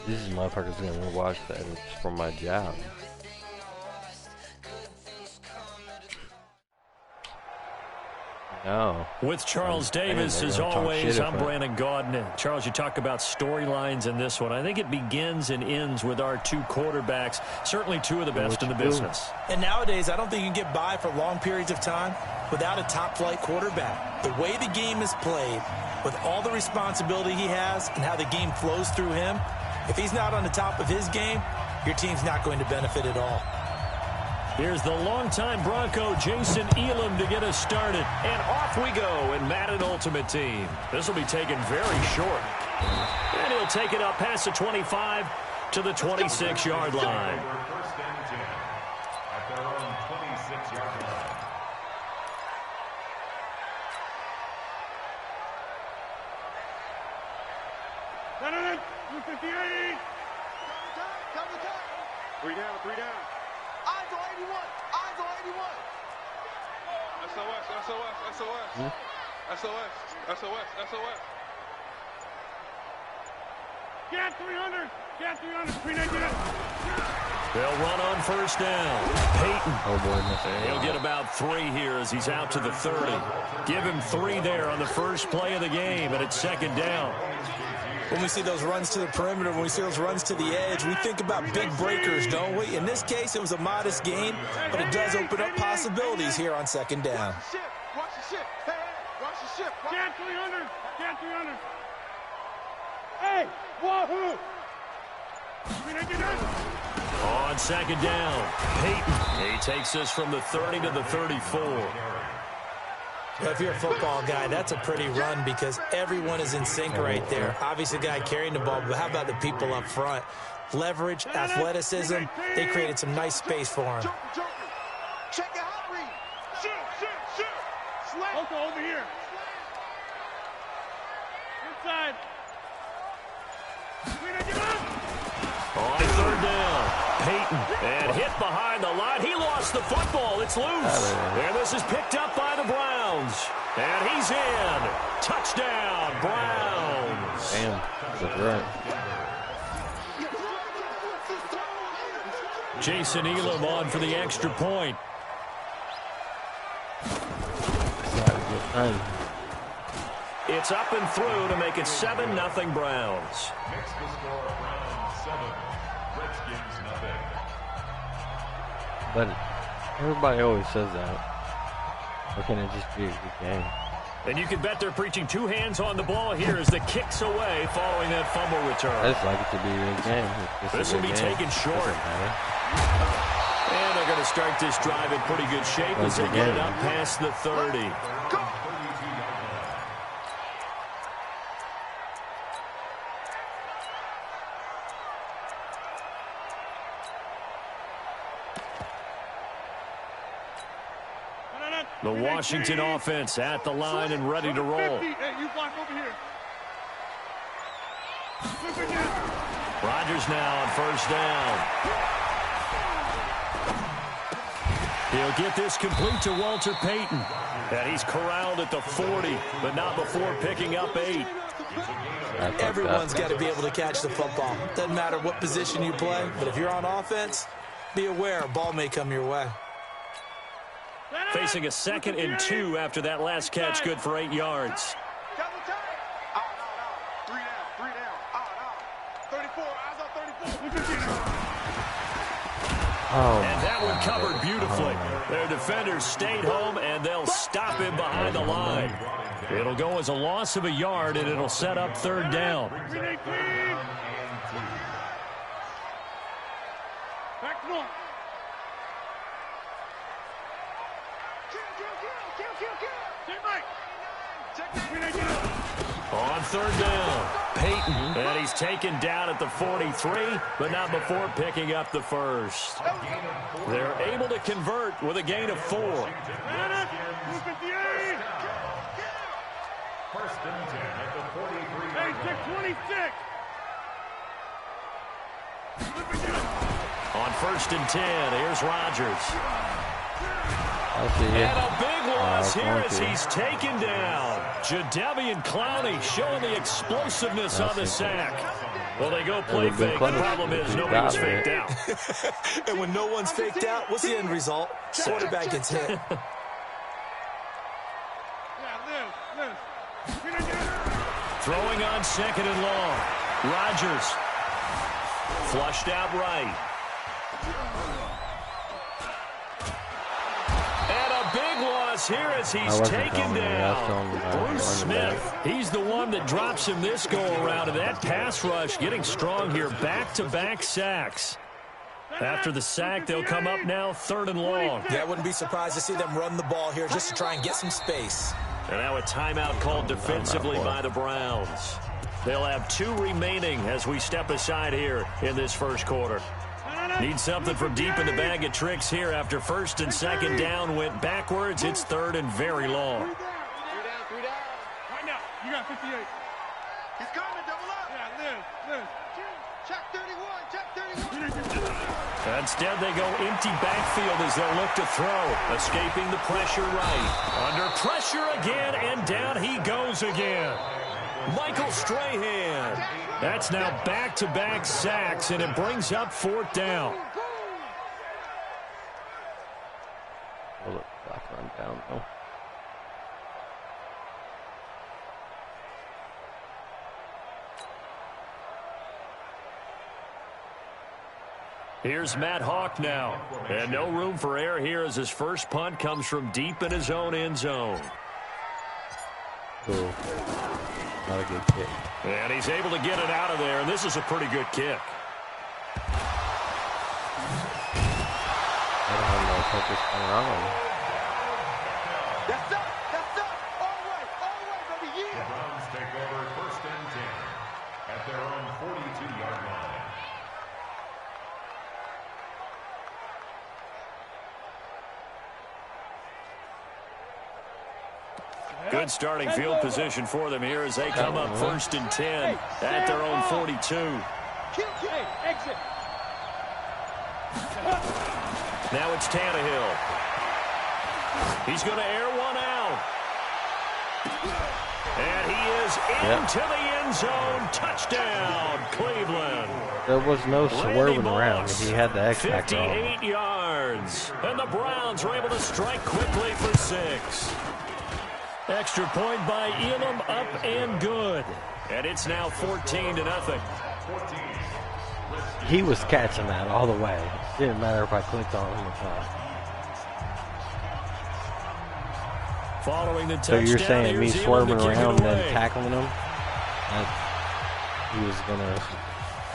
These motherfuckers gonna watch the edits from my job. No. With Charles Davis, as always, I'm Brandon Gaudin. Charles, you talk about storylines in this one. I think it begins and ends with our two quarterbacks, certainly two of the best in the business. And nowadays, I don't think you can get by for long periods of time without a top-flight quarterback. The way the game is played, with all the responsibility he has and how the game flows through him, if he's not on the top of his game, your team's not going to benefit at all. Here's the longtime Bronco, Jason Elam, to get us started. And off we go in Madden Ultimate Team. This will be taken very short. And he'll take it up past the 25 to the 26-yard line. First and 10 at their own 26-yard line. Got it, 258. Three down, three down. Eyes on 81. Eyes on 81. SOS, SOS, SOS. SOS, SOS, SOS. Get 300. Get 300. 399. They'll run on first down. Peyton. Oh boy, he'll get about 3 here as he's out to the 30. Give him 3 there on the first play of the game, and it's second down. When we see those runs to the perimeter, when we see those runs to the edge, we think about big breakers, don't we? In this case, it was a modest gain, but it does open up possibilities here on second down. Watch the ship. Hey, watch the ship. Get 300. Get 300. Hey, wahoo. On second down, Peyton. He takes us from the 30 to the 34. If you're a football guy, that's a pretty run because everyone is in sync right there. Obviously, the guy carrying the ball, but how about the people up front? Leverage, athleticism, they created some nice space for him. Check your hot read. Shoot. Slam. Also over here. Inside. On third down, Peyton. And hit behind the line. He lost the football. It's loose. And this is picked up by the Browns. And he's in. Touchdown, Browns. Damn, that's right. Jason Elam on for the extra point. It's up and through to make it 7-0 Browns. Makes the score Browns 7, Redskins nothing. But everybody always says that. Or can it just be a good game? And you can bet they're preaching 2 hands on the ball here as the kick's away following that fumble return. I just like it to be a good game. This will be taken short. And they're going to start this drive in pretty good shape as they get it up past the 30. The Washington offense at the line and ready to roll. Hey, you block over here. Rodgers now on first down. He'll get this complete to Walter Payton. And he's corralled at the 40, but not before picking up 8. Everyone's got to be able to catch the football. Doesn't matter what position you play, but if you're on offense, be aware a ball may come your way. Facing a 2nd and 2 after that last catch, good for 8 yards. Three down. 34. Eyes on 34. And that one covered beautifully. Their defenders stayed home, and they'll stop him behind the line. It'll go as a loss of a yard, and it'll set up third down. Back north. On third down, Peyton. And he's taken down at the 43, but not before picking up the first. They're able to convert with a gain of 4. First and 10 at the 43. Hey, check 26. On first and 10, here's Rodgers. And a big loss here as he's taken down. Jadeveon Clowney showing the explosiveness on the sack. Well, they go play fake. The problem is nobody was faked out. And when no one's faked out, what's the end result? Quarterback gets hit. Yeah, Liz. Throwing on 2nd and long. Rodgers. Flushed out right. And a big loss here as he's taken down. Bruce Smith, he's the one that drops him this go-around. And that pass rush getting strong here. Back-to-back sacks. After the sack, they'll come up now 3rd and long. Yeah, I wouldn't be surprised to see them run the ball here just to try and get some space. And now a timeout called defensively by the Browns. They'll have 2 remaining as we step aside here in this first quarter. Need something from deep in the bag of tricks here after 1st and 2nd down went backwards. It's 3rd and very long. 3 down. Right now, you got 58. He's coming, double up. Yeah, Liz. Check 31. Instead, they go empty backfield as they'll look to throw. Escaping the pressure right. Under pressure again, and down he goes again. Michael Strahan. That's now back-to-back sacks, and it brings up 4th down. Will it clock run down though? Here's Matt Hawk now. And no room for error here as his first punt comes from deep in his own end zone. Cool. Not a good kick. And he's able to get it out of there, and this is a pretty good kick. I don't have no focus going on. That's up. All right, baby. The Yeah. Browns take over 1st and 10 at their own 42-yard line. Good starting field position for them here as they come up 1st and 10 at their own 42. Hey, exit. Now it's Tannehill. He's going to air one out. And he is into the end zone. Touchdown, Cleveland. There was no swerving Randy around. Moss, He had the X-Factor on. 58 yards. And the Browns are able to strike quickly for 6. Extra point by Elam, up and good. And it's now 14-0. He was catching that all the way. Didn't matter if I clicked on him or not. Following the So touchdown, you're saying me here's Elam swerving to kick it around and away. tackling him? He was gonna.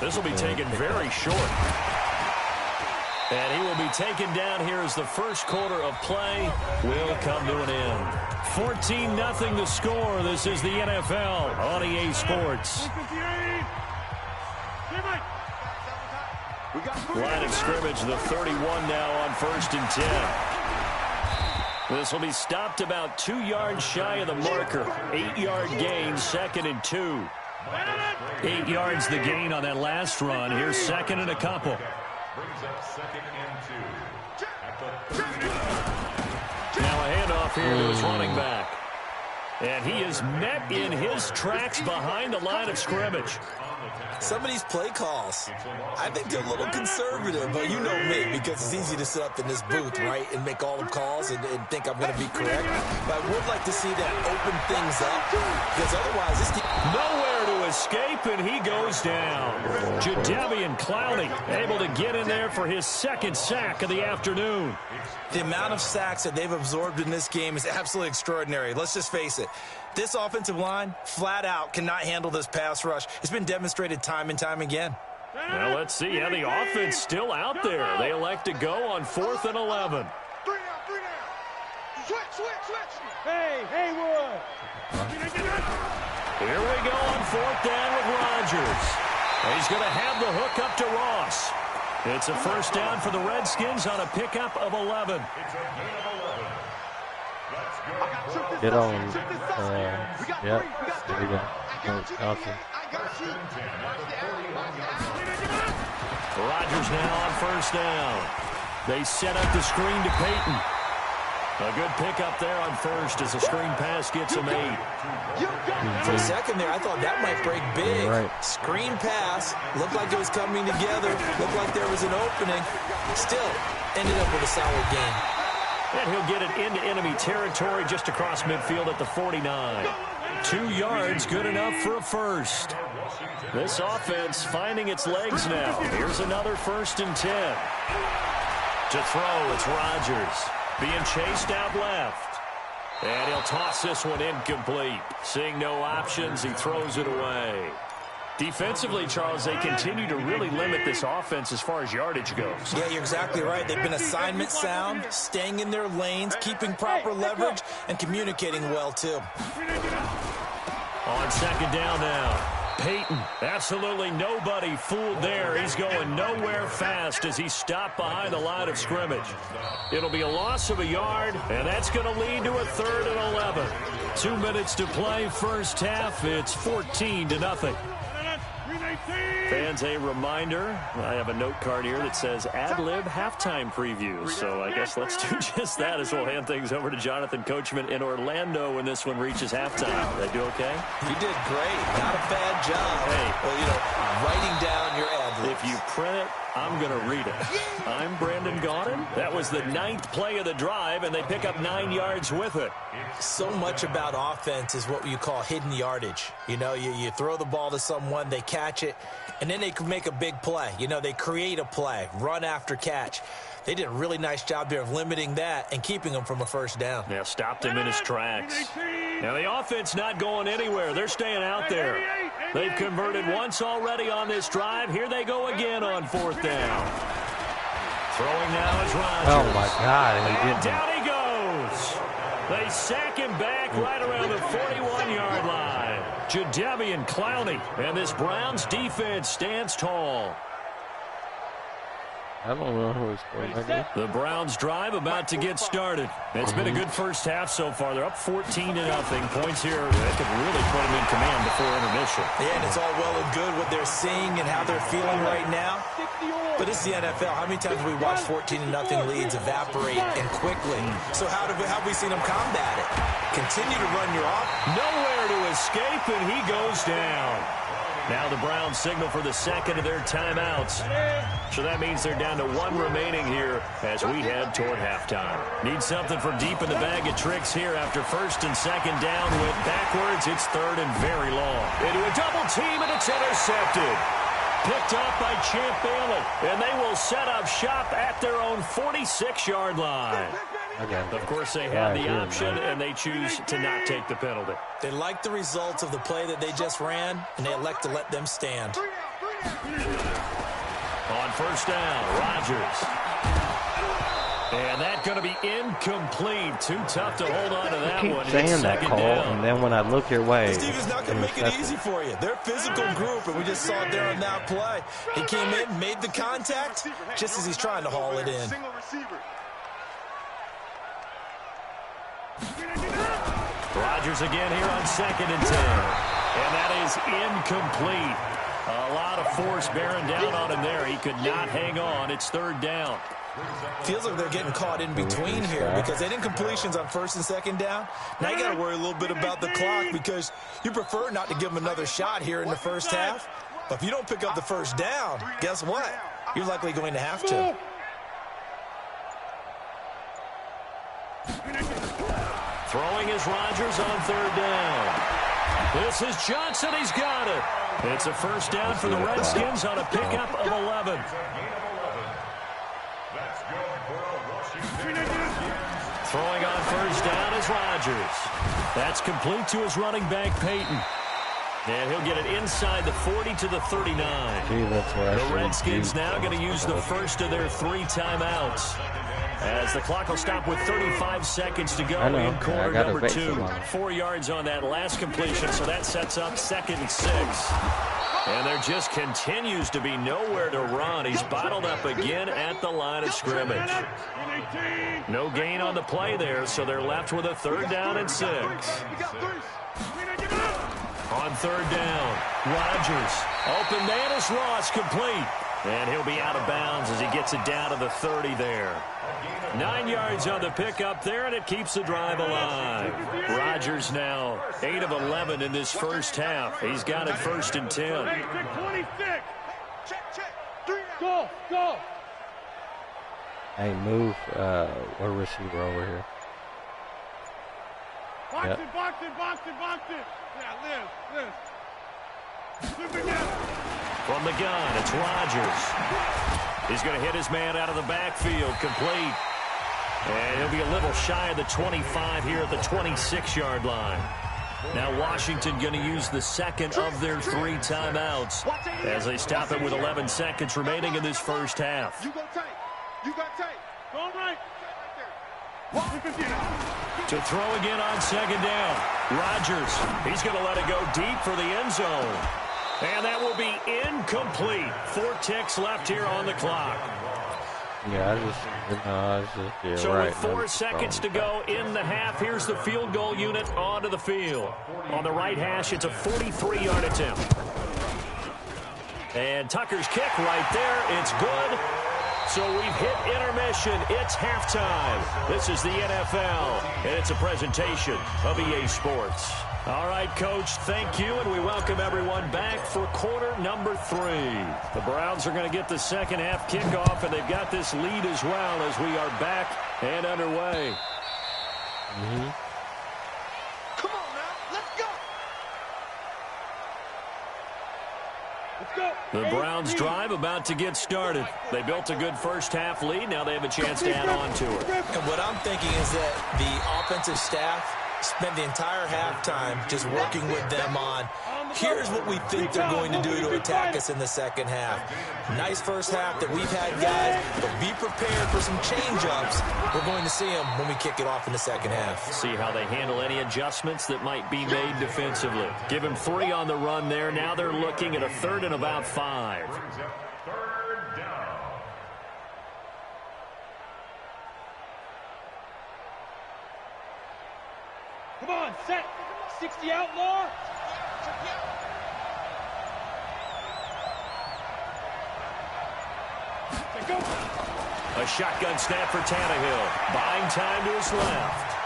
This will be taken very short. And he will be taken down here as the first quarter of play will come to an end. 14-0 the score. This is the NFL on EA Sports. 58. Hey, Mike. Line of scrimmage, the 31 now on 1st and 10. This will be stopped about 2 yards shy of the marker. 8-yard gain, 2nd and 2. 8 yards the gain on that last run. Here's 2nd and a couple. Brings up 2nd and 2 at the 30. Now a handoff here to his running back. And he is met in his tracks behind the line of scrimmage. Some of these play calls, I think they're a little conservative, but you know me, because it's easy to sit up in this booth, right, and make all the calls and think I'm going to be correct. But I would like to see that open things up, because otherwise this team... Nowhere to escape, and he goes down. Jadeveon Clowney able to get in there for his 2nd sack of the afternoon. The amount of sacks that they've absorbed in this game is absolutely extraordinary. Let's just face it. This offensive line, flat out, cannot handle this pass rush. It's been demonstrated time and time again. Well, let's see. Yeah, the offense still out there. They elect to go on 4th and 11. 3 down. Switch. Hey, Haywood. Here we go on 4th down with Rodgers. He's going to have the hook up to Ross. It's a first down for the Redskins on a pickup of 11. It's a gain of 11. Let's go. Get on. Yep. There you go. Johnson. Rodgers now on 1st down. They set up the screen to Peyton. A good pickup there on first as the screen pass gets him 8. For a second there, I thought that might break big. Right. Screen pass. Looked like it was coming together. Looked like there was an opening. Still ended up with a solid game. And he'll get it into enemy territory just across midfield at the 49. 2 yards, good enough for a first. This offense finding its legs now. Here's another 1st and 10. To throw, it's Rodgers. Being chased out left. And he'll toss this one incomplete. Seeing no options, he throws it away. Defensively, Charles, they continue to really limit this offense as far as yardage goes. Yeah, you're exactly right. They've been assignment sound, staying in their lanes, keeping proper leverage, and communicating well, too. On 2nd down now. Peyton, absolutely nobody fooled there. He's going nowhere fast as he stopped behind the line of scrimmage. It'll be a loss of a yard, and that's going to lead to a 3rd and 11. 2 minutes to play, first half. It's 14-0. Fans, a reminder, I have a note card here that says ad-lib halftime previews. So I guess let's do just that as we'll hand things over to Jonathan Coachman in Orlando when this one reaches halftime. Did I do okay? You did great. Not a bad job. Hey. Well, writing down your ad-libs. If you print it, I'm going to read it. I'm Brandon Gaudin. That was the 9th play of the drive, and they pick up 9 yards with it. So much about offense is what you call hidden yardage. You know, you throw the ball to someone, they catch it, and then they can make a big play. You know, they create a play, run after catch. They did a really nice job there of limiting that and keeping him from a first down. Yeah, stopped him in his tracks. Now, the offense not going anywhere. They're staying out there. They've converted once already on this drive. Here they go again on 4th down. Throwing now is Rodgers. Oh, my God. And down he goes. They sack him back right around the 41-yard line. Jadeveon Clowney. And this Browns defense stands tall. I don't know who is going back. The Browns drive about to get started. It's been a good first half so far. They're up 14-0. Points here that could really put them in command before intermission. Yeah, and it's all well and good what they're seeing and how they're feeling right now. But it's the NFL. How many times have we watched 14-0 leads evaporate and quickly? So how have we seen them combat it? Continue to run your offense. Nowhere to escape, and he goes down. Now the Browns signal for the 2nd of their timeouts. So that means they're down to 1 remaining here as we head toward halftime. Need something from deep in the bag of tricks here after 1st and 2nd down. Went backwards. It's 3rd and very long. Into a double team, and it's intercepted. Picked up by Champ Bailey, and they will set up shop at their own 46-yard line. Of course, they had the option, and they choose to not take the penalty. They like the results of the play that they just ran, and they elect to let them stand. On 1st down, Rodgers. And that's going to be incomplete. Too tough to hold on to that keep one. saying that, Cole, and then when I look your way, Steve is not going to make it easy for you. They're a physical group, and we just saw it there on that play. He came in, made the contact, just as he's trying to haul it in. Rodgers again here on 2nd and 10. And that is incomplete. A lot of force bearing down on him there. He could not hang on. It's 3rd down. Feels like they're getting caught in between here because they didn't completions on 1st and 2nd down. Now you got to worry a little bit about the clock because you prefer not to give them another shot here in the first half. But if you don't pick up the 1st down, guess what? You're likely going to have to. Throwing is Rodgers on 3rd down. This is Johnson. He's got it. It's a 1st down for the Redskins on a pickup of 11. Throwing on 1st down is Rodgers. That's complete to his running back, Peyton. And he'll get it inside the 40 to the 39. Gee, that's what The Redskins now going to use the first of their 3 timeouts. As the clock will stop with 35 seconds to go in quarter number 2. 4 yards on that last completion, so that sets up 2nd and 6. And there just continues to be nowhere to run. He's bottled up again at the line of scrimmage. No gain on the play there, so they're left with a 3rd down and 6. On 3rd down, Rodgers. Open man is Ross, complete. And he'll be out of bounds as he gets it down to the 30 there. 9 yards on the pickup there, and it keeps the drive alive. Rodgers now 8 of 11 in this first half. He's got it 1st and 10. 26. Check. 3 now. Go, go. Hey, move a receiver over here. Box Yep. it, box it, box it, box it. Yeah, Liz. Flip it down. From the gun, it's Rodgers. He's going to hit his man out of the backfield, complete. And he'll be a little shy of the 25 here at the 26-yard line. Now Washington going to use the second of their 3 timeouts as they stop it with 11 seconds remaining in this first half. You go tight. You got tight. Go right. To throw again on 2nd down. Rodgers, he's going to let it go deep for the end zone. And that will be incomplete. 4 ticks left here on the clock. Yeah, yeah, So right. with 4 seconds to go in the half, here's the field goal unit onto the field. On the right hash, it's a 43-yard attempt. And Tucker's kick right there. It's good. So we've hit intermission. It's halftime. This is the NFL, and it's a presentation of EA Sports. All right, Coach, thank you, and we welcome everyone back for quarter number 3. The Browns are going to get the second half kickoff, and they've got this lead as well as we are back and underway. Come on now. Let's go. The Browns drive about to get started. They built a good first half lead. Now they have a chance to add on to it. And what I'm thinking is that the offensive staff spent the entire halftime just working with them on, here's what we think they're going to do to attack us in the second half. Nice first half that we've had, guys, but be prepared for some change-ups. We're going to see them when we kick it off in the second half. See how they handle any adjustments that might be made defensively. Give him 3 on the run there. Now they're looking at a 3rd and about 5. Brings up 3rd down. Come on, set. 60 outlaw. Go. A shotgun snap for Tannehill. Buying time to his left.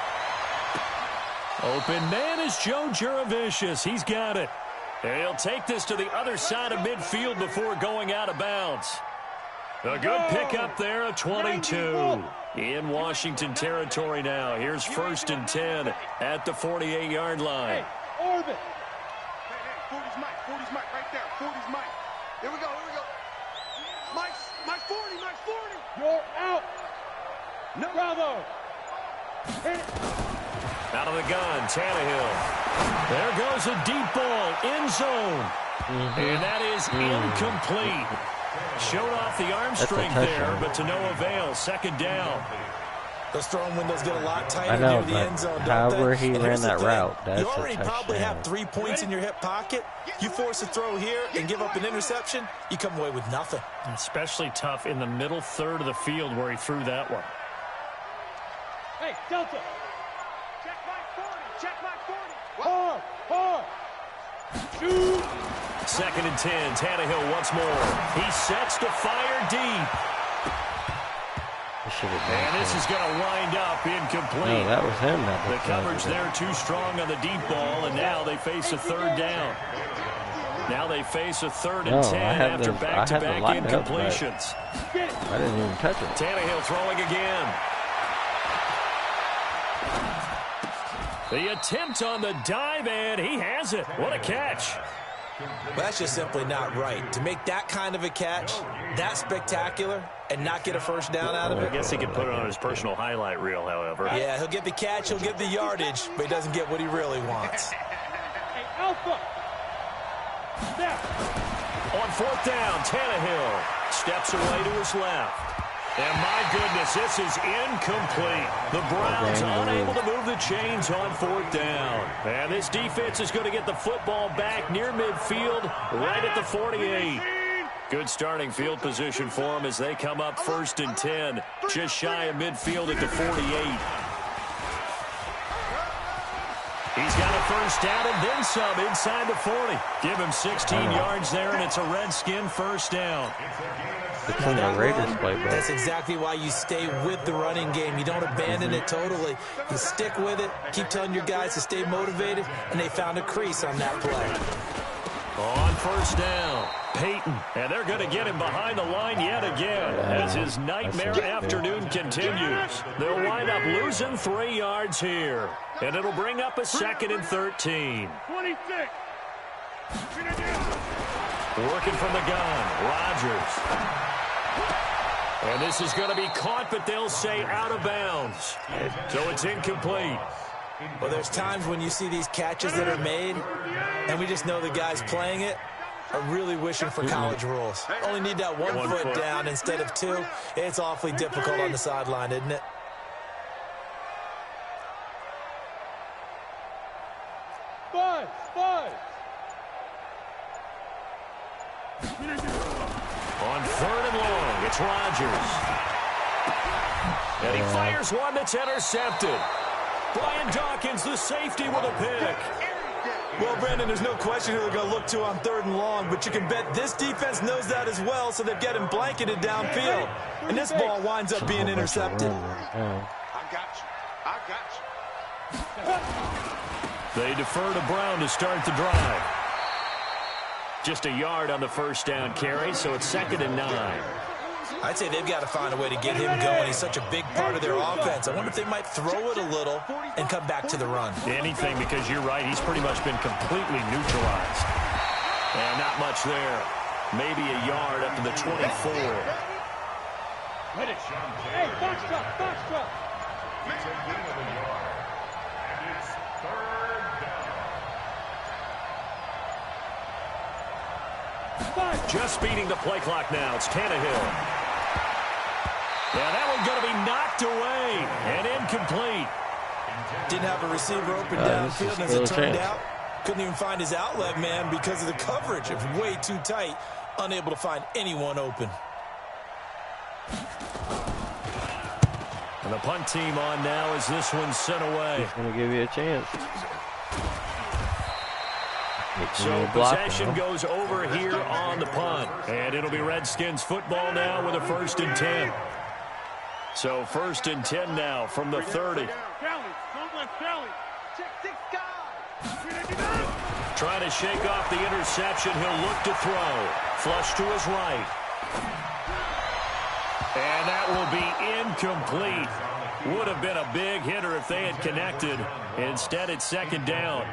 Open man is Joe Juravicius. He's got it. And he'll take this to the other side of midfield before going out of bounds. A good pickup there, a 22. In Washington territory now. Here's 1st and 10 at the 48-yard line. Hey, orbit. Hey, 40's Mike. 40's Mike right there. 40's Mike. Here we go. Mike 40. Mike 40. You're out. No. Bravo. Hit it. Out of the gun, Tannehill. There goes a deep ball, end zone. And that is incomplete. Showed off the arm strength there, but to no avail. 2nd down. Those throwing windows get a lot tighter I know, near the end zone, don't however they? he And ran here's the that thing. route, that's you a already probably touchdown. have 3 points in your hip pocket. You force a throw here and give up an interception, you come away with nothing. Especially tough in the middle 3rd of the field where he threw that one. Hey, Delta. Check Mike 40. Check Mike 40. Hard. Hard. Shoot. 2nd and 10, Tannehill once more. He sets to fire deep. And this is going to wind up incomplete. No, that was him. The coverage there too strong on the deep ball, and now they face a 3rd down. Now they face a 3rd and 10 after back-to-back incompletions. I didn't even touch it. Tannehill throwing again. The attempt on the dive, and he has it. What a catch. But that's just simply not right. To make that kind of a catch, that spectacular, and not get a first down out of it. I guess he could put it on his personal highlight reel, however. Yeah, he'll get the catch, he'll get the yardage, but he doesn't get what he really wants. Hey, Alpha. Snap. On 4th down, Tannehill steps away to his left. And my goodness, this is incomplete. The Browns unable to move the chains on 4th down. And this defense is going to get the football back near midfield, right at the 48. Good starting field position for them as they come up 1st and 10, just shy of midfield at the 48. He's got a first down and then some inside the 40. Give him 16 yards there, and it's a Redskin first down. It's in the Raiders playbook. That's exactly why you stay with the running game. You don't abandon it totally. You stick with it, keep telling your guys to stay motivated, and they found a crease on that play. On first down, Peyton, and they're going to get him behind the line yet again as his nightmare afternoon continues. They'll wind up losing 3 yards here, and it'll bring up a 2nd and 13. 26. Working from the gun, Rodgers. And this is going to be caught, but they'll say out of bounds. So it's incomplete. Well, there's times when you see these catches that are made, and we just know the guys playing it are really wishing for college rules. Only need that one foot down instead of 2. It's awfully difficult on the sideline, isn't it? Five. On 3rd and long, it's Rodgers. And he fires one that's intercepted. Brian Dawkins, the safety, with a pick. Well, Brandon, there's no question who they're going to look to on 3rd and long, but you can bet this defense knows that as well, so they're getting blanketed downfield. And this ball winds up being intercepted. I got you. They defer to Brown to start the drive. Just a yard on the first down carry, so it's 2nd and 9. I'd say they've got to find a way to get him going. He's such a big part of their offense. I wonder if they might throw it a little and come back to the run. Anything, because you're right, he's pretty much been completely neutralized. And not much there. Maybe a yard up to the 24. Hey, box truck. It's a gain of a yard. And it's 3rd down. Just beating the play clock now. It's Tannehill. Yeah, that one's going to be knocked away and incomplete. Didn't have a receiver open downfield, and as it turned out, couldn't even find his outlet man because of the coverage. It was way too tight, unable to find anyone open. And the punt team on now as this one's sent away. He's going to give you a chance. So possession goes over here on the punt. And it'll be Redskins football now with a 1st and 10. So 1st and 10 now from the 30. Trying to shake off the interception. He'll look to throw. Flush to his right. And that will be incomplete. Would have been a big hitter if they had connected. Instead, it's 2nd down.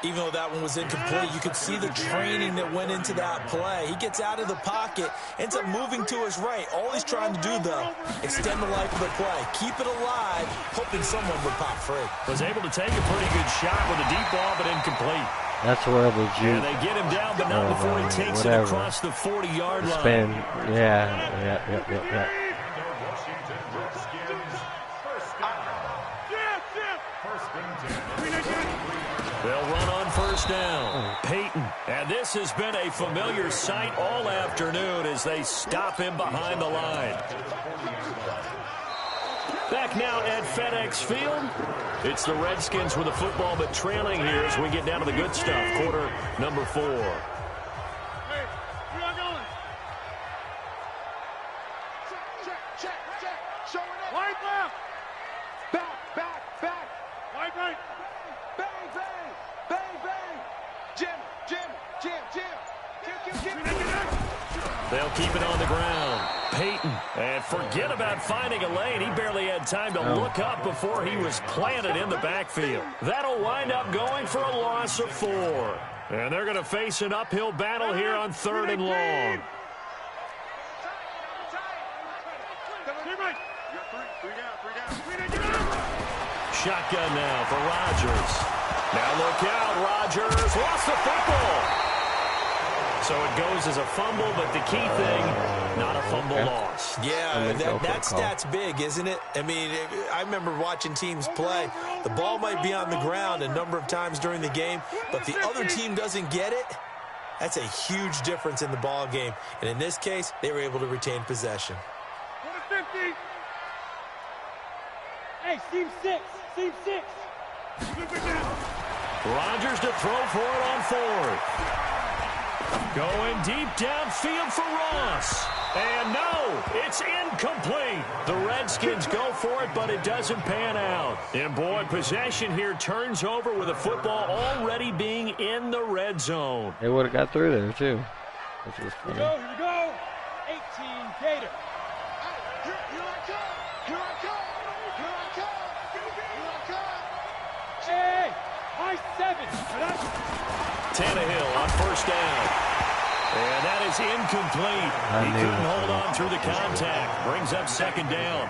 Even though that one was incomplete, you could see the training that went into that play. He gets out of the pocket, ends up moving to his right. All he's trying to do, though, extend the life of the play. Keep it alive, hoping someone would pop free. Was able to take a pretty good shot with a deep ball, but incomplete. That's where the juke. And they get him down, but not before he takes it across the 40-yard line. Spin. Yeah. They'll run on 1st down. Peyton. And this has been a familiar sight all afternoon as they stop him behind the line. Back now at FedEx Field. It's the Redskins with the football, but trailing here as we get down to the good stuff. Quarter number 4. Hey, where y'all going? Check. Showing up. Wide left. Back. Wide right. Bang. Jim. They'll keep it on the ground. Peyton. And forget about finding a lane. He barely had time to look up before he was planted in the backfield. That'll wind up going for a loss of 4. And they're going to face an uphill battle here on 3rd and long. Shotgun now for Rodgers. Now look out, Rodgers lost the football. So it goes as a fumble, but the key thing, not a fumble loss. Yeah, that stat's big, isn't it? I mean, I remember watching teams play. The ball might be on the ground a number of times during the game, but the other team doesn't get it. That's a huge difference in the ball game. And in this case, they were able to retain possession. Hey, seam 6. Rodgers to throw for it on 4th. Going deep downfield for Ross. And no, it's incomplete. The Redskins go for it, but it doesn't pan out. And boy, possession here turns over with the football already being in the red zone. They would have got through there, too. Which was funny. Here we go. 18 Gator. Here I come. Here I come. Here I come. Here I come. Hey, my 7. Tannehill on 1st down. And that is incomplete. He couldn't hold on through the contact. Brings up 2nd down.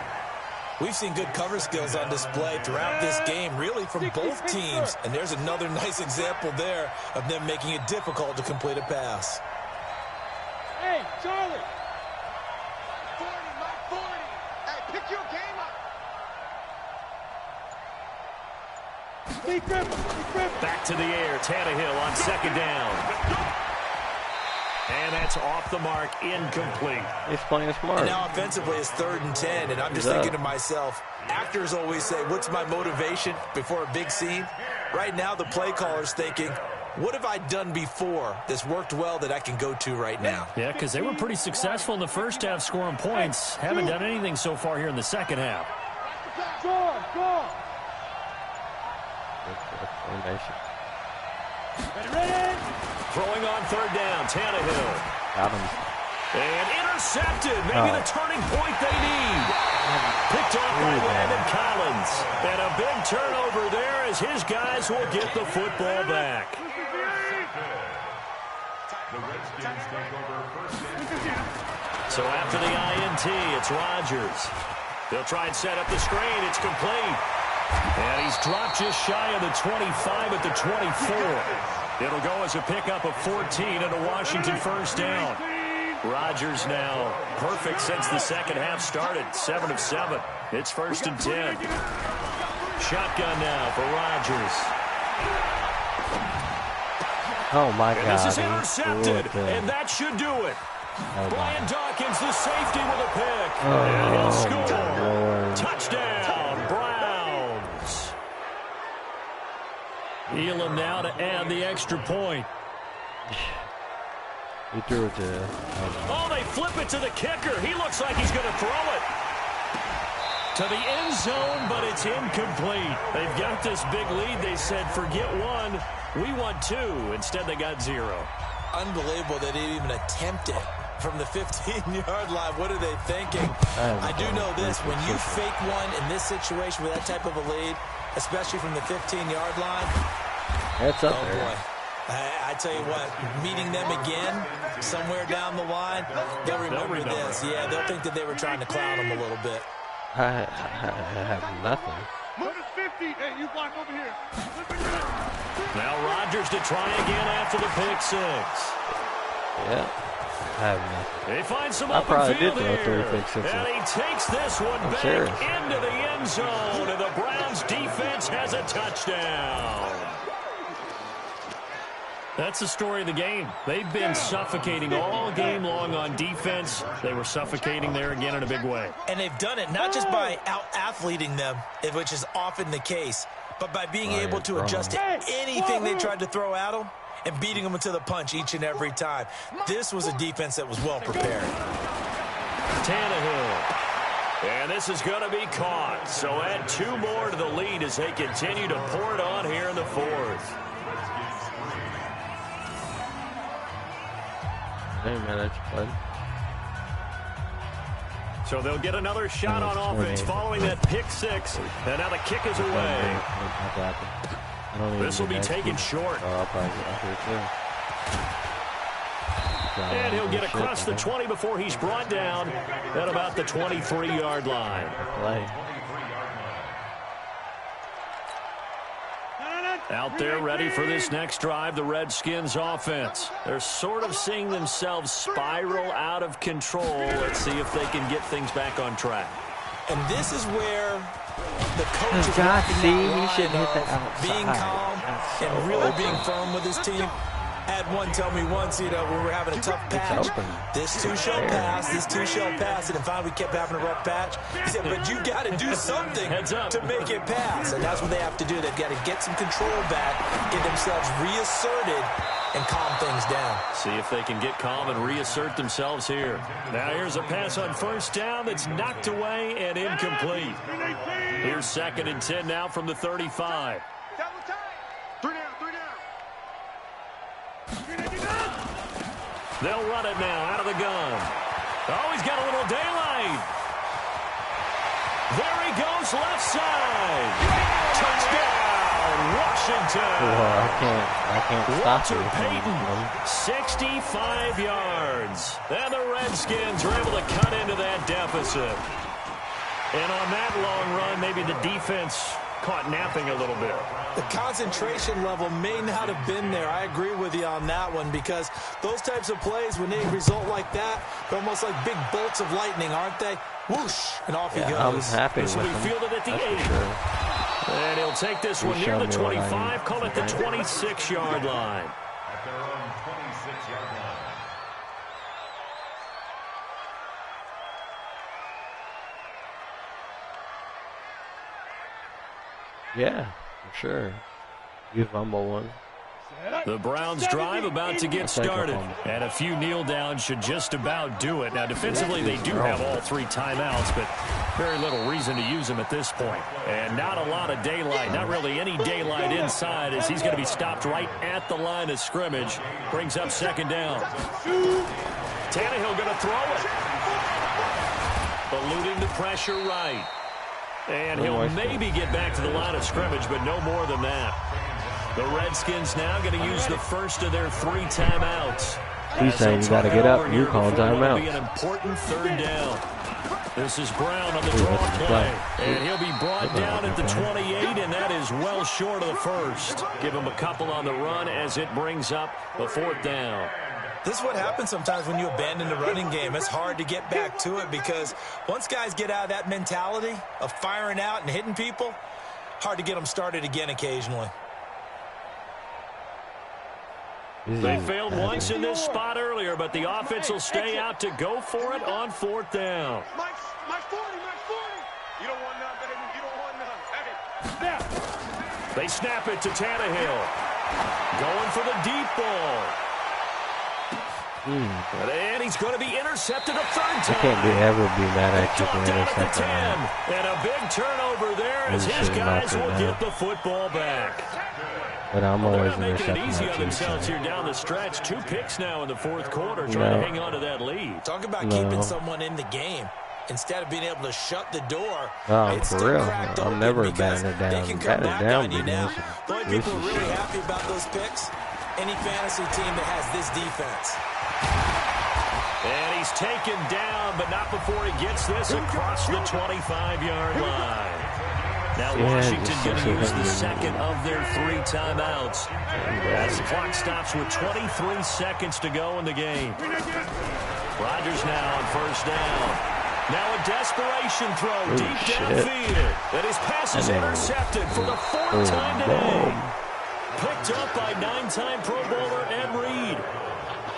We've seen good cover skills on display throughout this game, really from both teams. And there's another nice example there of them making it difficult to complete a pass. Hey, Charlie. 40, my 40. Hey, pick your game up. Steve Griffin. Back to the air. Tannehill on 2nd down. And that's off the mark, incomplete. He's playing smart. And now offensively it's 3rd and 10, and I'm just thinking to myself, actors always say, what's my motivation before a big scene? Right now the play caller's thinking, what have I done before that's worked well that I can go to right now? Yeah, because they were pretty successful in the first half scoring points. Haven't done anything so far here in the second half. Go. Ready. Throwing on 3rd down, Tannehill. Got him. And intercepted. Maybe the turning point they need. Picked off by Landon Collins. And a big turnover there as his guys will get the football back. The Redskins take over 1st and 10. So after the INT, it's Rodgers. They'll try and set up the screen. It's complete. And he's dropped just shy of the 25 at the 24. It'll go as a pickup of 14 and a Washington 1st down. Rodgers now perfect since the second half started. 7 of 7. It's 1st and 10. Shotgun now for Rodgers. Oh, my God. And this is intercepted, and that should do it. Oh, Brian Dawkins, the safety with a pick. And he'll score. Lord. Touchdown, Browns. Elam now to add the extra point. He threw it to... Oh, they flip it to the kicker. He looks like he's going to throw it to the end zone, but it's incomplete. They've got this big lead. They said, forget 1. We want 2. Instead, they got 0. Unbelievable that they even attempted from the 15-yard line. What are they thinking? I do know this. When you fake one in this situation with that type of a lead, especially from the 15-yard line, It's up oh there. boy. I tell you what, meeting them again somewhere down the line, they'll remember this. Yeah, they'll think that they were trying to clown them a little bit. I have nothing. Move to 50. Hey, you block over here. Now Rodgers to try again after the pick 6. Yeah, I have nothing. They find some I open probably field did throw 3 here. pick sixes. And he takes this one I'm back serious. into the end zone. And the Browns defense has a touchdown. That's the story of the game. They've been suffocating all game long on defense. They were suffocating there again in a big way. And they've done it not just by out-athleting them, which is often the case, but by being able to adjust to anything they tried to throw at them and beating them into the punch each and every time. This was a defense that was well prepared. Tannehill. And this is going to be caught. So add 2 more to the lead as they continue to pour it on here in the 4th. Hey, man, bud. So they'll get another shot on offense following that pick 6. And now the kick is away. This will be taken short. Oh, I'll probably get up here, too. And he'll get across the 20 before he's brought down at about the 23-yard line. Play. Out there ready for this next drive, the Redskins offense. They're sort of seeing themselves spiral out of control. Let's see if they can get things back on track. And this is where the coach is God, walking see, that he line should hit the of outside. being calm That's so and really awesome. being firm with his team. Had one tell me once, when we're having a tough patch, this too shall pass, this too shall pass, and then finally we kept having a rough patch. He said, but you got to do something to make it pass, and that's what they have to do. They've got to get some control back, get themselves reasserted, and calm things down. See if they can get calm and reassert themselves here. Now here's a pass on first down that's knocked away and incomplete. Here's 2nd and 10 now from the 35. Double time. 3 down, 3 down. They'll run it now out of the gun. Oh, he's got a little daylight. There he goes, left side. Touchdown, Washington. Well, I can't stop Walter it. Payton, 65 yards. And the Redskins are able to cut into that deficit. And on that long run, maybe the defense caught napping a little bit. The concentration level may not have been there. I agree with you on that one, because those types of plays, when they result like that, they're almost like big bolts of lightning, aren't they? Whoosh, and off he goes. I'm happy with This will be him. fielded at the 8. Sure. And he'll take this one near the 25, call it the 26-yard line. At their own 26-yard line. Yeah, for sure. You fumble one. The Browns drive about to get started, and a few kneel downs should just about do it. Now, defensively, they do have all 3 timeouts, but very little reason to use them at this point. And not a lot of daylight, not really any daylight inside, as he's going to be stopped right at the line of scrimmage. Brings up 2nd down. Tannehill going to throw it. Eluding the pressure right. And he'll maybe get back to the line of scrimmage, but no more than that. The Redskins now going to use the first of their 3 timeouts. He's saying you got to get up. You call timeout. Be an important 3rd down. This is Brown on the draw play. And he'll be brought down at the 28, and that is well short of the first. Give him a couple on the run as it brings up the 4th down. This is what happens sometimes when you abandon the running game. It's hard to get back to it, because once guys get out of that mentality of firing out and hitting people, hard to get them started again occasionally. They failed once in this spot earlier, but the offense will stay out to go for it on 4th down. Mike 40, Mike 40. You don't want none, baby. You don't want none. Hey, snap. They snap it to Tannehill. Going for the deep ball. And he's going to be intercepted a 3rd time. I can't ever be mad at you for Down at the intercepting 10. that. And a big turnover there as his guys will get the football back. But I'm Well, always they're not making it intercepting easy that on too. themselves here down the stretch. 2 picks now in the 4th quarter, trying to hang on to that lead. Talk about keeping someone in the game instead of being able to shut the door. Oh, It's for still real. cracked I'm open never because batting it they down. can come Batting it back down, on you now. because The only people who are really happy about those picks, any fantasy team that has this defense. And he's taken down, but not before he gets this across the 25-yard line. Now Washington going to use the 2nd of their 3 timeouts as the clock stops with 23 seconds to go in the game. Rodgers now on 1st down. Now a desperation throw deep downfield. And his pass is intercepted for the 4th time today. Picked up by 9-time Pro Bowler Ed Reed.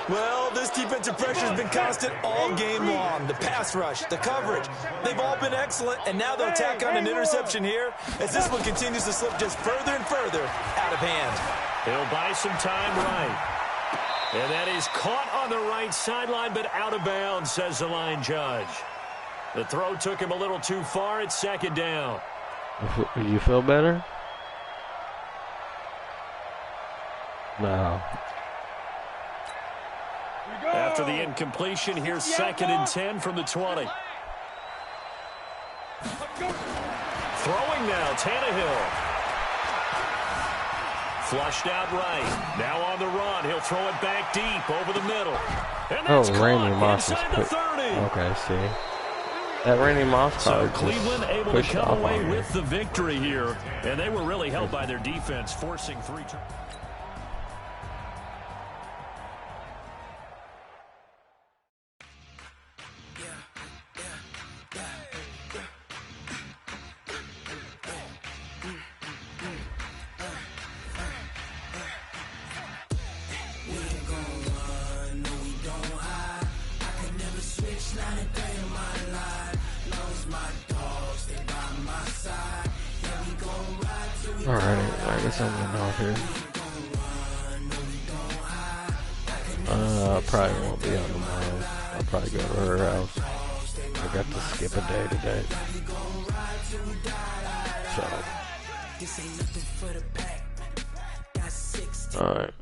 Well, this defensive pressure has been constant all game long. The pass rush, the coverage, they've all been excellent, and now they'll tack on an interception here as this one continues to slip just further and further out of hand. He'll buy some time right. And that is caught on the right sideline, but out of bounds, says the line judge. The throw took him a little too far. It's 2nd down. You feel better? No. After the incompletion, here's 2nd and 10 from the 20. Throwing now, Tannehill. Flushed out right. Now on the run. He'll throw it back deep over the middle. And that's Randy caught Moss is inside the quick. 30. Okay, see. That Randy Moss So card Cleveland just able to pushed come off away on me. with the victory here. And they were really helped by their defense, forcing 3 turnovers. We Alright, I guess I'm getting off here. Probably won't be on tomorrow. I'll probably go to her house. I got to skip a day today. So. Alright.